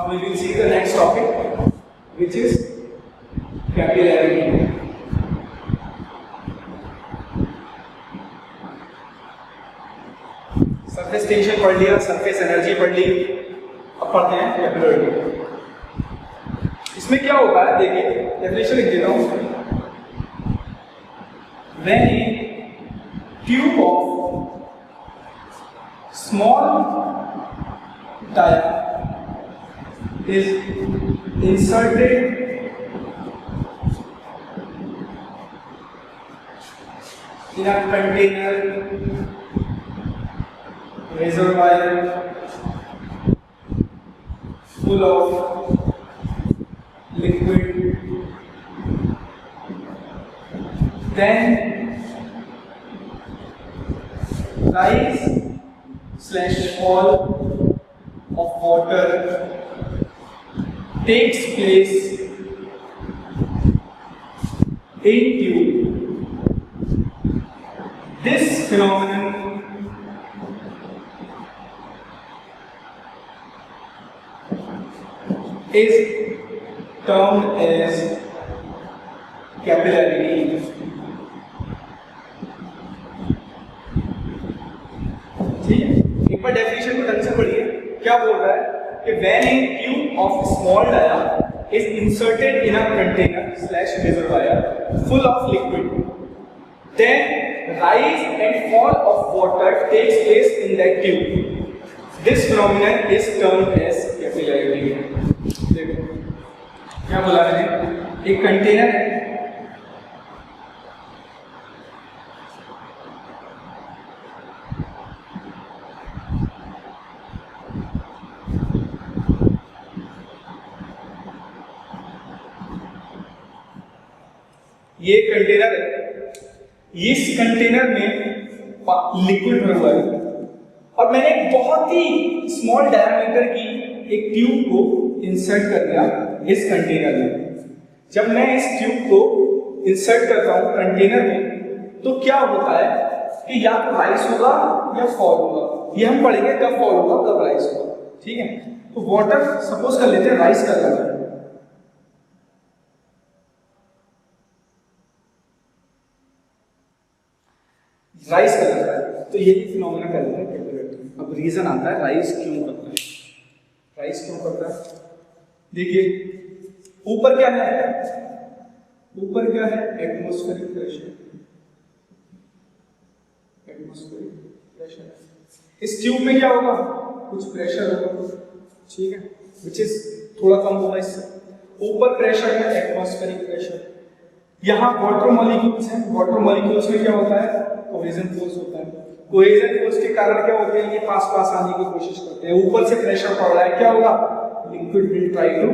Now we will see the next topic, which is capillarity. Surface tension पढ़ लिया, surface energy पढ़ ली, अब पढ़ते हैं कैपिलरिटी। इसमें क्या होता है, देखिए डेफिनेशन लिख देता हूं। When a tube of small diameter is inserted in a container, reservoir full of liquid, then rise/fall of water takes place in tube. This phenomenon is termed as capillarity. ठीक है, एक बार डेफिनेशन को ढंग से पढ़िए। क्या बोल रहा है कि when a tube of small diameter is inserted in a container/reservoir full of liquid, then rise and fall of water takes place in that tube. This phenomenon is termed as capillarity. देखो क्या बोला मैंने, एक container है, ये container है, इस container में लिक्विड भरा हुआ है और मैंने एक बहुत ही स्मॉल डायमीटर की एक ट्यूब को इंसर्ट कर दिया इस कंटेनर में। जब मैं इस ट्यूब को इंसर्ट करता हूं कंटेनर में, तो क्या होता है कि या तो राइज होगा या फॉल होगा। ये हम पढ़ेंगे कब फॉल होगा कब राइज होगा। ठीक है, तो वाटर सपोज कर लेते हैं राइज कर रहा है, राइज कर रहा है, तो ये फिनोमेना कहते हैं कैपिलरिटी। अब रीजन आता है राइज क्यों करता है, राइज क्यों करता है। देखिए ऊपर क्या है, ऊपर क्या है, एटमॉस्फेरिक प्रेशर, एटमॉस्फेरिक प्रेशर। इस ट्यूब में क्या होगा, कुछ प्रेशर होगा, ठीक है, विच इज थोड़ा कम होगा इससे। ऊपर प्रेशर है एटमॉस्फेरिक प्रेशर, यहाँ वाटर मॉलिक्यूल्स हैं, वाटर मॉलिक्यूल्स में क्या होता है, कोहेजन फोर्स होता है। कोहेजन फोर्स के कारण क्या होते हैं, ये पास पास आने की कोशिश करते हैं। ऊपर से प्रेशर पड़ रहा है, क्या होगा, liquid will try to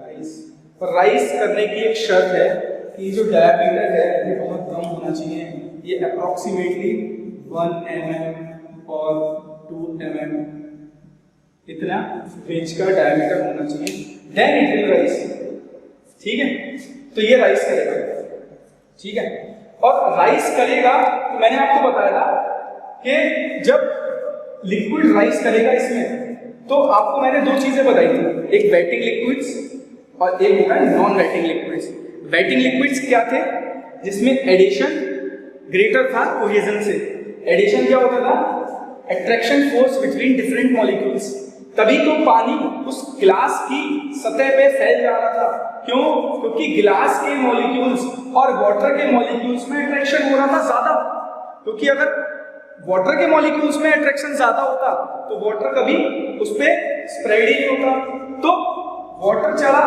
rise. पर राइज करने की एक शर्त है कि जो डायमीटर है ये बहुत कम होना चाहिए, ये अप्रोक्सीमेटली 1 mm और 2 mm इतना रेंज का डायमीटर होना चाहिए, देन इट विल राइज। ठीक है, तो ये राइज करेगा, ठीक है। और राइज करेगा तो मैंने आपको बताया था कि जब लिक्विड राइज करेगा इसमें, तो आपको मैंने दो चीजें बताई थी, एक वेटिंग लिक्विड्स और एक होता है non waiting liquids. Waiting liquids क्या थे, जिसमें एडिशन ग्रेटर था कोहेजन से। एडिशन क्या होता था, attraction force between different molecules, तभी तो पानी उस गिलास की सतह पे फैल जा रहा था। क्यों, क्योंकि गिलास के मॉलिक्यूल्स और वाटर के मॉलिक्यूल्स में अट्रैक्शन हो रहा था ज्यादा। क्योंकि अगर वाटर के मॉलिक्यूल्स में अट्रैक्शन ज्यादा होता तो वाटर कभी उस पे स्प्रेड ही नहीं होता। तो वाटर चढ़ा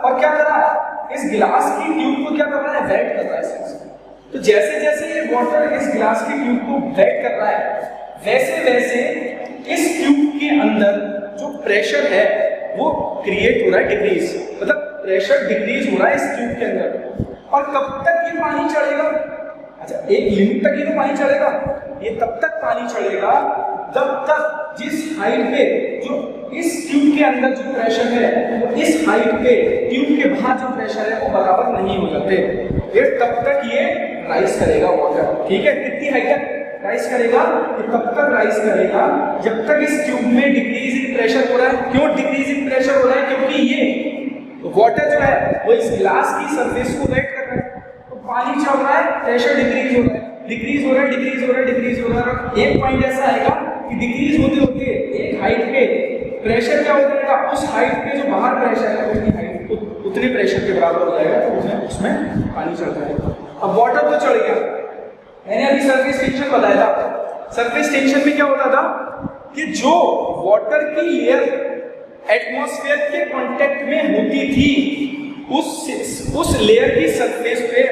और क्या कर रहा है, इस गिलास की ट्यूब को क्या कर रहा है, वेट कर रहा है। तो जैसे जैसे ये वाटर इस गिलास की ट्यूब को वेट कर रहा है, वैसे वैसे इस ट्यूब के अंदर जो प्रेशर है वो क्रिएट हो रहा है, डिक्रीज, मतलब प्रेशर डिक्रीज हो रहा है इस ट्यूब के अंदर। और कब तक ये पानी चढ़ेगा, अच्छा एक लिमिट तक ही तो पानी चढ़ेगा, ये तब तक पानी चढ़ेगा जब तक जिस हाइट पे जो इस ट्यूब के अंदर जो प्रेशर है वो इस हाइट पे ट्यूब के बाहर जो प्रेशर है वो बराबर नहीं हो जाते, ये तब तक ये राइज करेगा वाटर। ठीक है, कितनी हाइट तक, राइज करेगा, ये कब तक राइज करेगा, जब तक इस ट्यूब में डिक्रीज इन प्रेशर हो रहा है। क्यों डिक्रीज इन प्रेशर हो रहा है? क्योंकि ये वाटर जो है वो इस ग्लास की सरफेस को वेट कर रहा है, तो पानी चल रहा है, प्रेशर डिक्रीज हो रहा है, डिक्रीज हो रहा है, डिक्रीज हो रहा है, डिक्रीज हो रहा है। एक पॉइंट ऐसा आएगा कि डिक्रीज होते होते एक हाइट पे प्रेशर क्या हो जाएगा, उस हाइट पे जो बाहर प्रेशर है उतनी हाइट उतने प्रेशर के बराबर हो जाएगा, तो उसमें पानी चल जाएगा। अब वाटर तो चढ़ गया, मैंने अभी सरफेस टेंशन बताया था। सरफेस टेंशन में क्या होता था कि जो वाटर की लेयर एटमॉस्फेयर के कांटेक्ट में होती थी, उस लेयर की सरफेस पे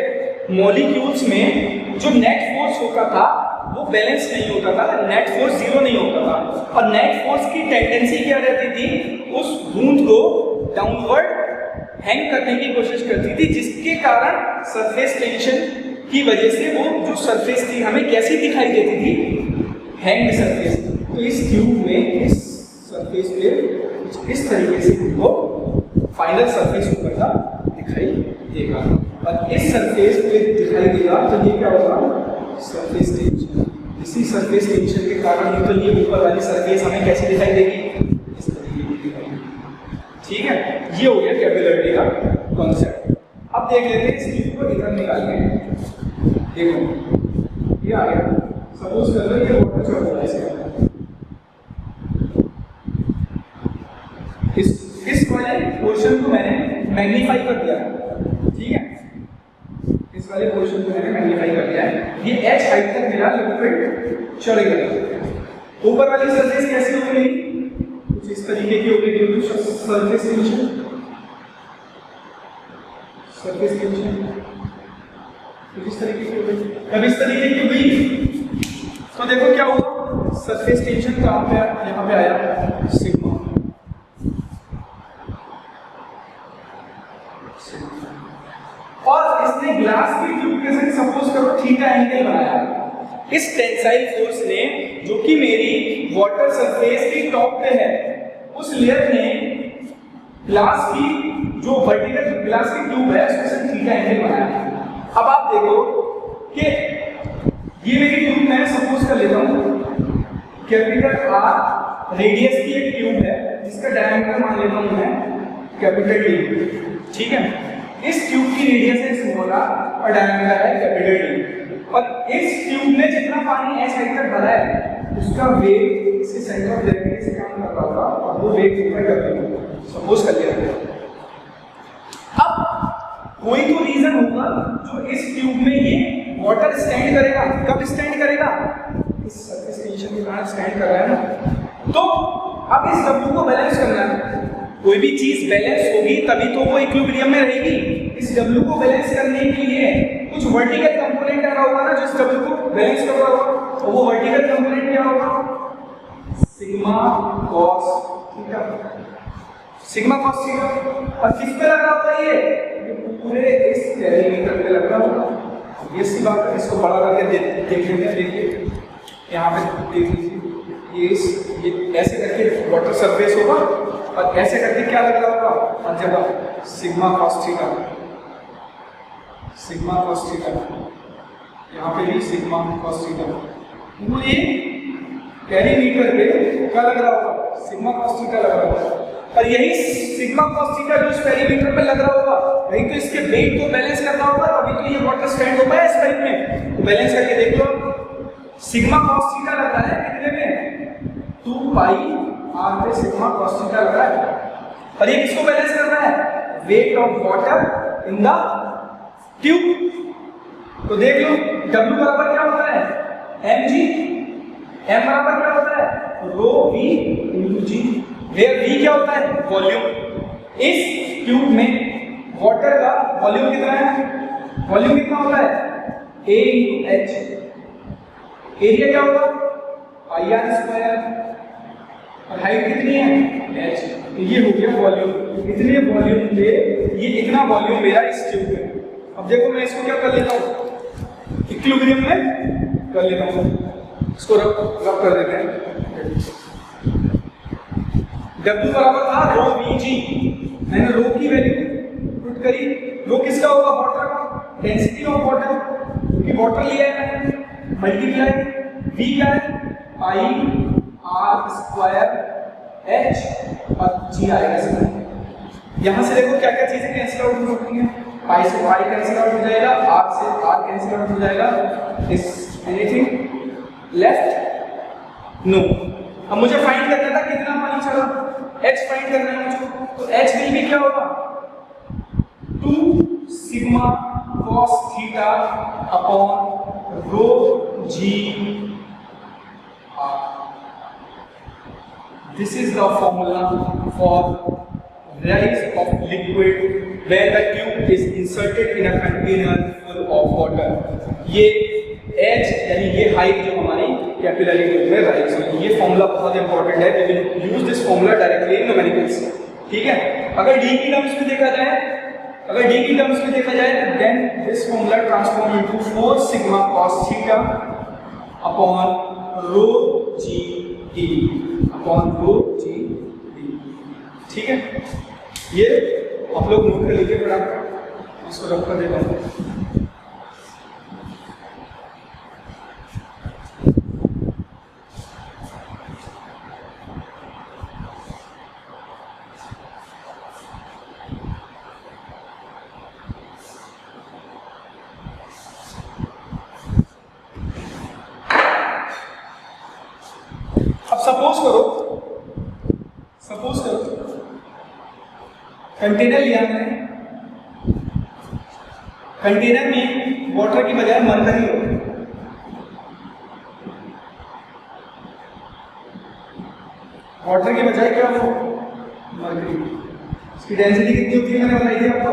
मॉलिक्यूल्स में जो नेट फोर्स होता था वो बैलेंस नहीं होता था, नेट फोर्स जीरो नहीं होता था। और नेट फोर्स की टेंडेंसी क्या रहती थी, उस बूंद को डाउनवर्ड हैंग करने की कोशिश करती थी, जिसके कारण सरफेस टेंशन की वजह से वो जो सरफेस थी हमें कैसी दिखाई देती थी, हैंग सरफेस। तो इस ट्यूब में इस सरफेस पे कुछ इस तरीके से वो फाइनल सरफेस ऊपर का दिखाई देगा, और इस सरफेस पे दिखाई देगा तो ये क्या होगा, सरफेस टेंशन। इसी सरफेस टेंशन के कारण ये तो ये ऊपर वाली सरफेस हमें कैसी दिखाई देगी, इस तरीके की दिखाई देगी। ठीक है, ये हो गया कैपिलरिटी का कॉन्सेप्ट। अब देख लेते हैं इस ट्यूब को इधर निकालने। देखो ये आ गया, सपोज कर लो ये वाटर चल रहा है इसके, इस वाले पोर्शन को मैंने मैग्नीफाई कर दिया, ठीक है, इस वाले पोर्शन को मैंने मैग्नीफाई कर दिया है। ये h हाइट तक मेरा लिक्विड चढ़ गया। ऊपर वाली सरफेस कैसी हो गई, कुछ इस तरीके की हो गई, due to surface tension. Surface tension कुछ इस तरीके की हो गई। अब इस तरीके की हुई तो देखो क्या हुआ, सरफेस टेंशन कहाँ पे आया, यहाँ पे आया सिग्मा। और इसने ग्लास की ट्यूब के साथ सपोज करो थीटा एंगल बनाया। इस टेंसाइल फोर्स ने, जो कि मेरी वाटर सरफेस की टॉप पे है, उस लेयर ने ग्लास की जो वर्टिकल ग्लास की ट्यूब है उसके साथ थीटा एंगल बनाया। अब आप देखो कि ये मेरी ट्यूब मैं सपोज कर लेता हूं कैपिटल आर रेडियस की एक ट्यूब है जिसका डायमीटर मान लेता हूं मैं कैपिटल डी, ठीक है। इस ट्यूब की रेडियस है स्मॉल आर और डायमीटर है कैपिटल डी, और इस ट्यूब में जितना पानी एच हाइट तक भरा है उसका वेग इसके सेंटर ऑफ ग्रेविटी से काम कर रहा होगा और वो वेग ऊपर कर देगा, सपोज कर लिया। अब कोई तो रीजन होगा जो इस ट्यूब में ये वाटर स्टैंड करेगा। कब स्टैंड करेगा, इस सरफेस टेंशन के कारण स्टैंड कर रहा है ना। तो अब इस W को बैलेंस करना है, कोई भी चीज बैलेंस होगी तभी तो वो इक्विलिब्रियम में रहेगी। इस W को बैलेंस करने के लिए कुछ वर्टिकल कंपोनेंट आ रहा होगा ना जो इस W को बैलेंस कर रहा होगा, और वो वर्टिकल कंपोनेंट क्या होगा, sigma cos theta. Sigma cos theta, और किस पे लग रहा होगा ये पूरे इस पेरीमीटर पे लग रहा होगा। ये सी बात है, इसको बड़ा करके देख लेते हैं। देखिए यहाँ पे देख लीजिए, ये ऐसे करके वाटर सरफेस होगा और ऐसे करके क्या लग रहा होगा, और जगह sigma cos theta, sigma cos theta, यहाँ पे भी सिग्मा कॉस थीटा। पूरे पेरीमीटर पे क्या लग रहा होगा, सिग्मा कॉस थीटा लग रहा होगा। और यही सिग्मा कॉस थीटा जो इस पेरीमीटर पे लग रहा होगा, वही तो इसके वेट को बैलेंस करना होगा, तभी तो ये वाटर स्टैंड हो पाया इस पाइप में। तो बैलेंस करके देख लो, सिग्मा कॉस थीटा लग रहा है कितने में, 2 पाई आर पे सिग्मा कॉस थीटा लग रहा है। और ये किसको बैलेंस करना है, weight of water in the tube. तो देख लो W बराबर क्या होता है, mg, m बराबर क्या होता है, rho v into g, where v क्या होता है, वॉल्यूम। इस ट्यूब में वाटर का वॉल्यूम कितना है, वॉल्यूम कितना होता है, a इंटू h। एरिया क्या होगा, पाई आर स्क्वायर, और हाइट कितनी है h। तो ये हो गया वॉल्यूम। इतने वॉल्यूम पे ये इतना वॉल्यूम मेरा इस ट्यूब में। अब देखो मैं इसको क्या कर लेता हूँ, इक्विलिब्रियम में कर लेता हूँ, इसको रब कर देते हैं। W बराबर था रो Vg, मैंने रो की वैल्यू पुट करी। रो किसका होगा, वाटर का, डेंसिटी ऑफ वाटर, क्योंकि वाटर लिया है मैंने, मल्टीप्लाई V क्या है, पाई आर स्क्वायर H और G आएगा इसमें। यहाँ से देखो क्या क्या चीजें कैंसिल आउट हो सकती हैं, पाई से पाई कैंसिल आउट हो जाएगा, आर से आर कैंसिल आउट हो जाएगा, इज एनीथिंग लेफ्ट, नो। अब मुझे फाइंड करना था कितना पानी चला, H फाइंड करना है मुझको, तो H विल भी क्या होगा 2 sigma cos theta upon rho G R। This is the formula for rise of liquid where the tube is inserted in a container full of water। ये H यानी ये हाइट जो हमारी कैपिलरी ट्यूब में rise होगी, ये formula बहुत important है, we will use this formula directly in numericals। ठीक है, अगर D की टर्म्स में देखा जाए, then this formula transform into 4 sigma cos theta upon rho G D upon rho G D। ठीक है, ये आप लोग नोट कर लीजिए, फटाफट इसको रख कर देता हूँ। सपोज करो कंटेनर लिया मैंने, कंटेनर में वाटर की बजाय मरकरी हो, वाटर की बजाय क्या हो मरकरी। इसकी डेंसिटी कितनी होती है मैंने बताई थी आपको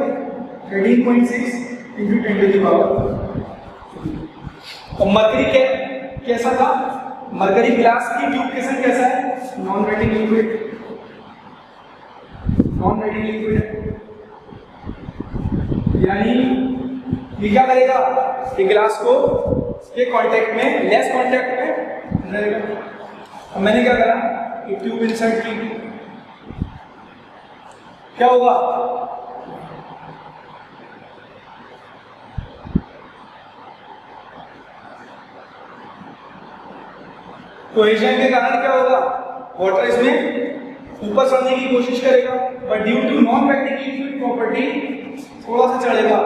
13.6 × 10⁻⁴। और मरकरी कैसा था, मरकरी ग्लास की ट्यूब के साथ कैसा है, non wetting liquid, non wetting liquid यानी ये क्या करेगा, ये ग्लास को ये कांटेक्ट में, लेस कांटेक्ट में रहेगा। अब मैंने क्या करा, ये ट्यूब इंसर्ट की, क्या होगा, कोहेजन के कारण क्या होगा, वाटर इसमें ऊपर चढ़ने की कोशिश करेगा, but due to non wetting liquid property थोड़ा सा चढ़ेगा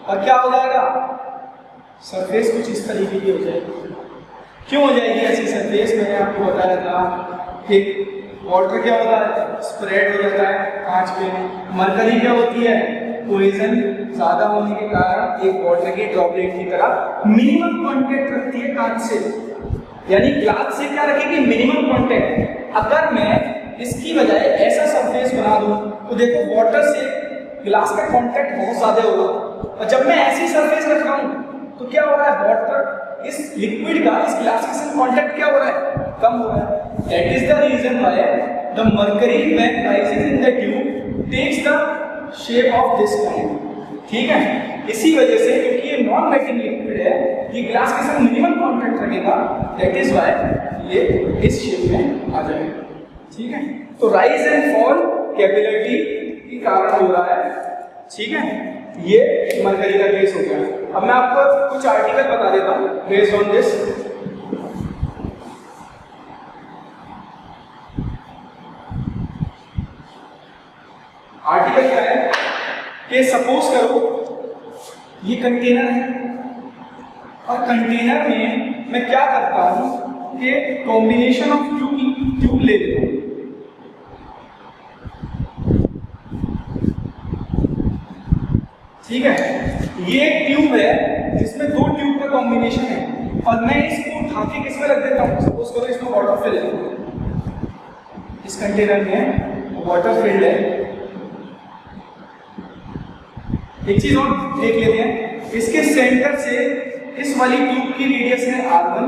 और क्या हो जाएगा, सरफेस कुछ इस तरीके की हो जाएगी। क्यों हो जाएगी ऐसी सरफेस, मैंने आपको बताया था कि वाटर क्या होता है, स्प्रेड हो जाता है कांच पे, मरकरी क्या होती है, कोहेजन ज्यादा होने के कारण एक वाटर के ड्रॉपलेट की तरह मिनिमम कांटेक्ट रखती है कांच से, यानी ग्लास से क्या रखेगी, मिनिमम कांटेक्ट। अगर मैं इसकी बजाय ऐसा सरफेस बना दूं तो देखो वाटर से ग्लास का कांटेक्ट बहुत ज्यादा होगा, और जब मैं ऐसी सरफेस रख रहा हूं तो क्या हो रहा है, वाटर इस लिक्विड का इस ग्लास के साथ कांटेक्ट क्या हो रहा है, कम हो रहा है। That is the reason why the mercury when rising in the tube takes the shape of this kind. ठीक है, इसी वजह से क्योंकि ये नॉन वेटिंग लिक्विड है, ये ग्लास के साथ मिनिमम कांटेक्ट रखेगा, दैट इज व्हाई ये इस शेप में आ जाएगा। ठीक है, तो राइज एंड फॉल कैपिलरी के कारण हो रहा है। ठीक है, ये मरकरी का केस हो गया। अब मैं आपको कुछ आर्टिकल बता देता हूं बेस्ड ऑन दिस। आर्टिकल क्या है कि सपोज करो ये कंटेनर है, और कंटेनर में मैं क्या करता हूं कि कॉम्बिनेशन ऑफ ट्यूब ले लेता हूं। ठीक है, ये एक ट्यूब है जिसमें 2 ट्यूब का कॉम्बिनेशन है, और मैं इसको उठा के किसमें रख देता हूं, सपोज करो इसमें वाटर फिल है, इस कंटेनर में वाटर फिल्ड है। एक चीज और देख लेते हैं, इसके सेंटर से इस वाली ट्यूब की रेडियस है r1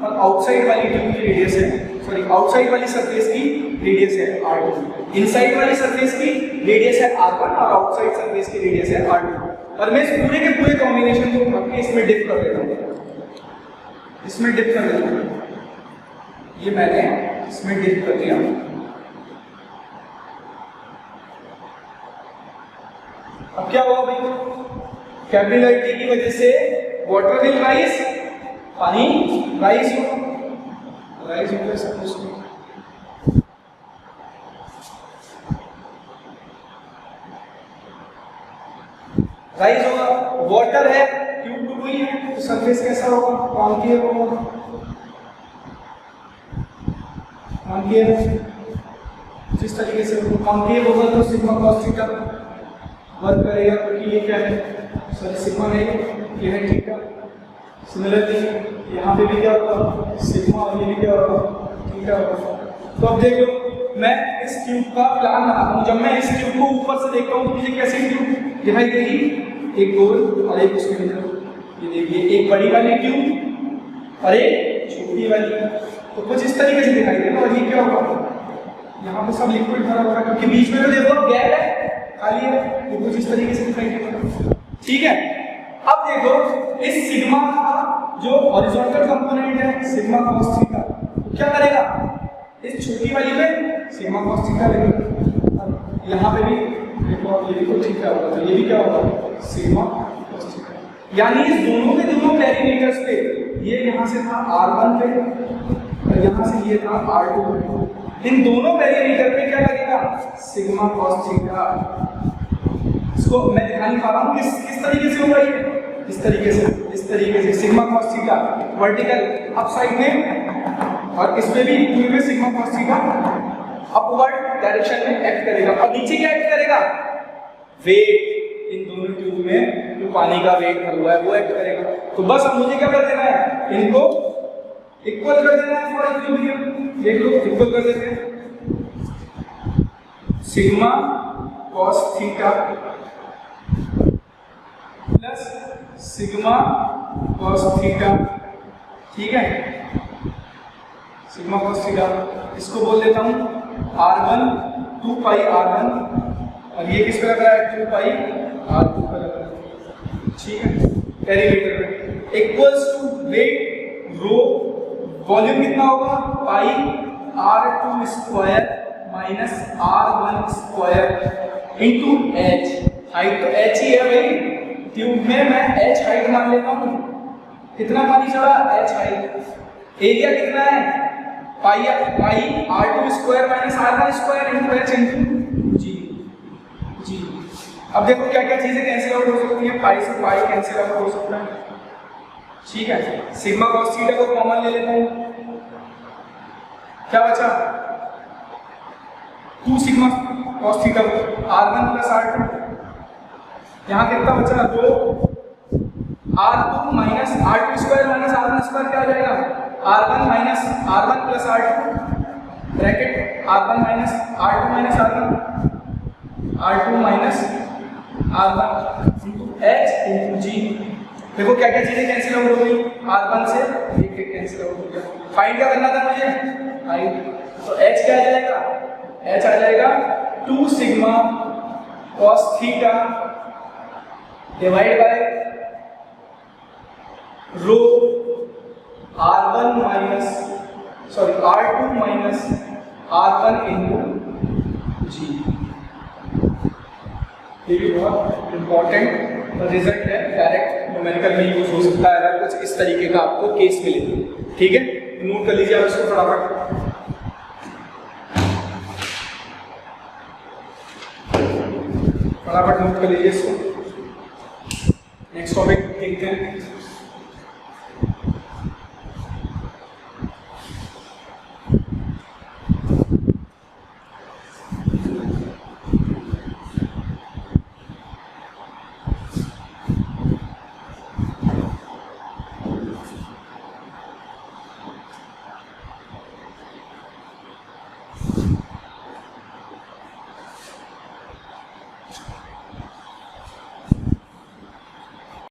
और आउटसाइड वाली ट्यूब की रेडियस है, सॉरी आउटसाइड वाली सरफेस की रेडियस है r2, इनसाइड वाली सरफेस की रेडियस है r1 और आउटसाइड सरफेस की रेडियस है r2। और मैं इस पूरे के पूरे कॉम्बिनेशन को उठा के इसमें डिप कर देता हूं, इसमें डिप कर देता हूं, ये मैंने इसमें डिप कर दिया। अब क्या हुआ भाई, कैपिलरिटी की वजह से वाटर विल राइज, पानी राइज होगा सब कुछ। राइज होगा, वाटर है, ट्यूब डूब गई है, तो सरफेस कैसा होगा? कॉन्केव होगा, कॉन्केव। जिस तरीके से कॉन्केव होगा तो सिग्मा कॉस थीटा वर्क करेगा, क्योंकि ये क्या है? सॉरी सिग्मा नहीं, ये है थीटा। सिमिलरली यहाँ पे भी क्या होगा? सिग्मा, और ये भी क्या होगा? थीटा होगा। तो अब देख लो, मैं इस ट्यूब का प्लान बनाता हूँ। जब मैं इस ट्यूब को ऊपर से देखता हूँ तो मुझे कैसी ट्यूब दिखाई देगी? एक गोल और एक उसके अंदर, ये देखिए एक बड़ी वाली ट्यूब और एक छोटी वाली, तो कुछ इस तरीके से दिखाई देगा। और ये क्या होगा? यहाँ पे सब लिक्विड भरा होगा, क्योंकि बीच में तो देखो गैप है, खाली है, तो कुछ इस तरीके से दिखाई देगा। ठीक है, अब देखो इस सिग्मा का जो हॉरिजॉन्टल कंपोनेंट है सिग्मा कॉस थीटा, क्या करेगा? इस छोटी वाली पे सिग्मा कॉस थीटा लेगा, यहाँ पे भी देखो, ये भी तो थीटा होगा, तो ये भी क्या होगा? Sigma cos theta. यानी इस दोनों के दोनों पेरीमीटर्स पे, ये यहाँ से था R1 पे और यहाँ से ये था R2 पे, इन दोनों पेरीमीटर पे क्या लगेगा? Sigma cos theta. इसको मैं दिखा नहीं पा रहा हूँ किस तरीके से होगा ये, इस तरीके से sigma cos theta vertical up side में, और इस पे भी ट्यूब में sigma cos theta upward direction में एक्ट करेगा। और नीचे क्या एक्ट करेगा? वेट, इन दोनों ट्यूब में जो पानी का वेट भरा हुआ है वो एक्ट करेगा। तो बस अब मुझे क्या कर देना है? इनको इक्वल कर देना है फॉर इक्विलिब्रियम। देख लो, इक्वल कर देते हैं। Sigma cos theta plus sigma cos theta, ठीक है, सिग्मा कॉस थीटा। इसको बोल देता हूँ R1 2 पाई R1, और ये किस पे लग रहा है? 2 पाई R2 पे लग रहा है, ठीक है। पेरीमीटर पे equals to weight rho, volume कितना होगा? Pi R2 square minus R1 square into H। Height तो H ही है भाई, ट्यूब में मैं H हाइट मान लेता हूँ। कितना पानी चढ़ा? H height. एरिया कितना है? Pi R2 square minus R1 square into H into g. अब देखो क्या क्या चीजें कैंसिल आउट हो सकती हैं? पाई से पाई कैंसिल आउट हो सकता है, ठीक है। सिग्मा कॉस थीटा को कॉमन ले लेता हूँ, क्या बचा? 2 sigma cos theta R1 plus R2, यहाँ कितना बचा? 2 R2 minus R2 square minus R1 square क्या हो जाएगा? R1 minus R1 plus R2 bracket R1 minus R2 minus R2 minus R1 into H into G। देखो क्या क्या चीजें कैंसिल आउट हो गई? R1 से एक कैंसिल आउट हो गया। फाइंड क्या करना था मुझे? हाइट, तो H क्या आ जाएगा? H आ जाएगा 2 sigma cos theta divide by rho R2 minus R1 into G। ये भी बहुत इंपॉर्टेंट रिजल्ट है, डायरेक्ट न्यूमेरिकल में यूज हो सकता है अगर कुछ इस तरीके का आपको केस मिले, ठीक है। नोट कर लीजिए आप इसको फटाफट। फटाफट नोट कर लीजिए इसको। नेक्स्ट टॉपिक देखते हैं।